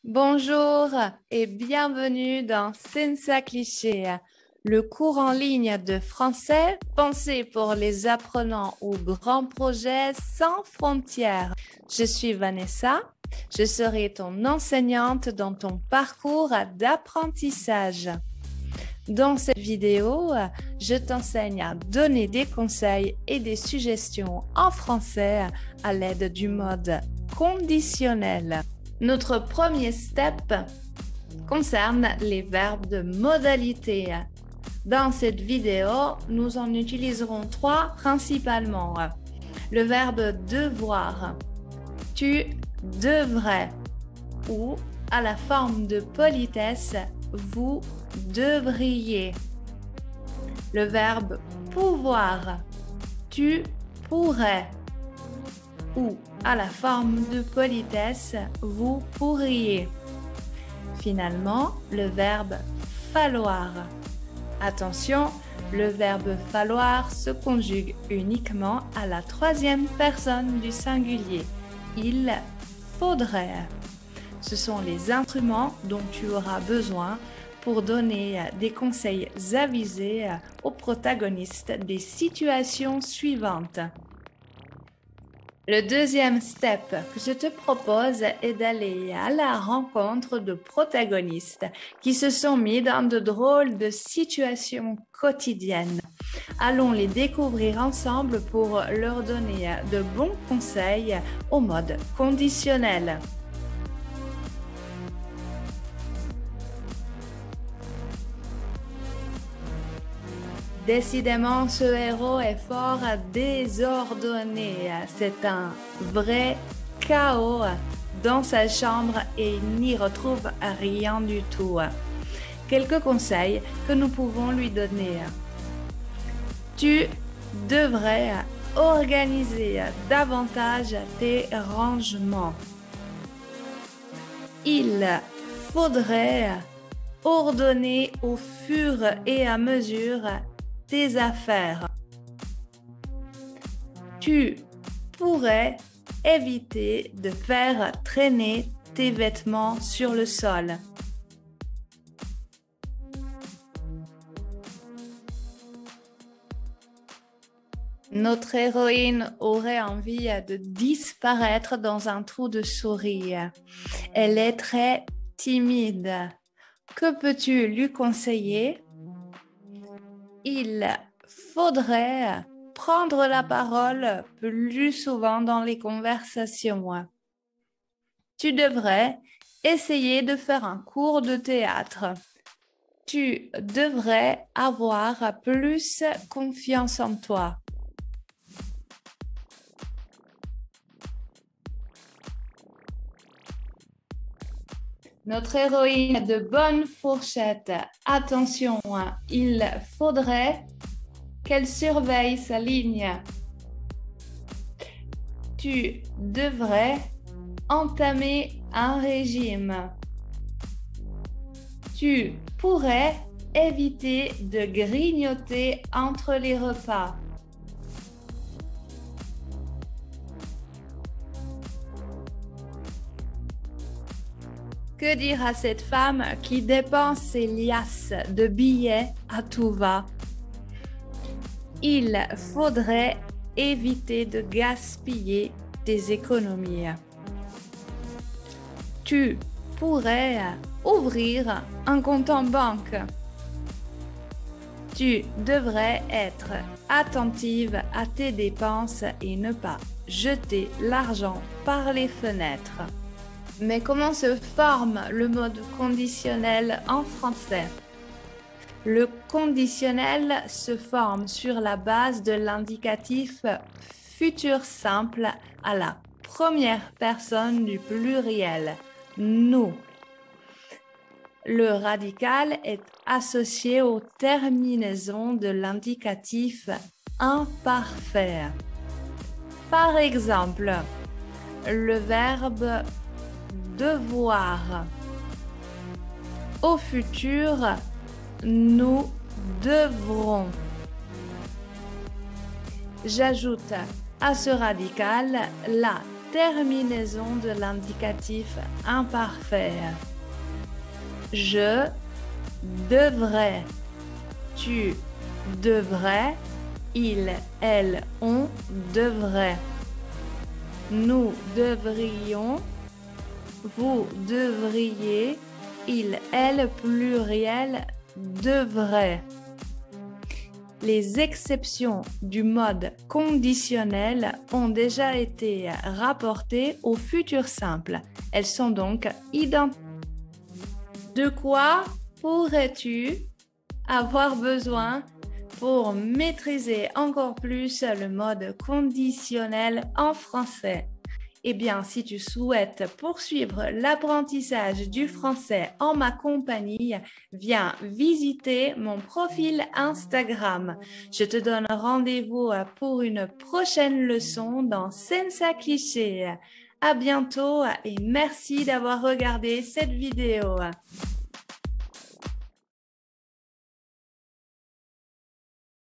Bonjour et bienvenue dans Sensa Cliché, le cours en ligne de français pensé pour les apprenants aux grands projets sans frontières. Je suis Vanessa, je serai ton enseignante dans ton parcours d'apprentissage. Dans cette vidéo, je t'enseigne à donner des conseils et des suggestions en français à l'aide du mode conditionnel. Notre premier step concerne les verbes de modalité. Dans cette vidéo, nous en utiliserons trois principalement. Le verbe devoir, tu devrais, ou à la forme de politesse, vous devriez. Le verbe pouvoir, tu pourrais, ou à la forme de politesse, vous pourriez. Finalement, le verbe falloir. Attention, le verbe falloir se conjugue uniquement à la troisième personne du singulier. Il faudrait. Ce sont les instruments dont tu auras besoin pour donner des conseils avisés aux protagonistes des situations suivantes. Le deuxième step que je te propose est d'aller à la rencontre de protagonistes qui se sont mis dans de drôles de situations quotidiennes. Allons les découvrir ensemble pour leur donner de bons conseils au mode conditionnel. Décidément, ce héros est fort désordonné. C'est un vrai chaos dans sa chambre et il n'y retrouve rien du tout. Quelques conseils que nous pouvons lui donner. Tu devrais organiser davantage tes rangements. Il faudrait ordonner au fur et à mesure tes affaires. Tu pourrais éviter de faire traîner tes vêtements sur le sol. Notre héroïne aurait envie de disparaître dans un trou de souris. Elle est très timide. Que peux-tu lui conseiller? Il faudrait prendre la parole plus souvent dans les conversations. Tu devrais essayer de faire un cours de théâtre. Tu devrais avoir plus confiance en toi. Notre héroïne a de bonnes fourchettes. Attention, il faudrait qu'elle surveille sa ligne. Tu devrais entamer un régime. Tu pourrais éviter de grignoter entre les repas. Que dire à cette femme qui dépense ses liasses de billets à tout va? Il faudrait éviter de gaspiller tes économies. Tu pourrais ouvrir un compte en banque. Tu devrais être attentive à tes dépenses et ne pas jeter l'argent par les fenêtres. Mais comment se forme le mode conditionnel en français? Le conditionnel se forme sur la base de l'indicatif futur simple à la première personne du pluriel, nous. Le radical est associé aux terminaisons de l'indicatif imparfait. Par exemple, le verbe devoir. Au futur, nous devrons. J'ajoute à ce radical la terminaison de l'indicatif imparfait. Je devrais, tu devrais, il, elle, on devrait. Nous devrions, vous devriez, il, elle, pluriel, devrait. Les exceptions du mode conditionnel ont déjà été rapportées au futur simple. Elles sont donc identiques. De quoi pourrais-tu avoir besoin pour maîtriser encore plus le mode conditionnel en français? Eh bien, si tu souhaites poursuivre l'apprentissage du français en ma compagnie, viens visiter mon profil Instagram. Je te donne rendez-vous pour une prochaine leçon dans Senza Cliché. À bientôt et merci d'avoir regardé cette vidéo.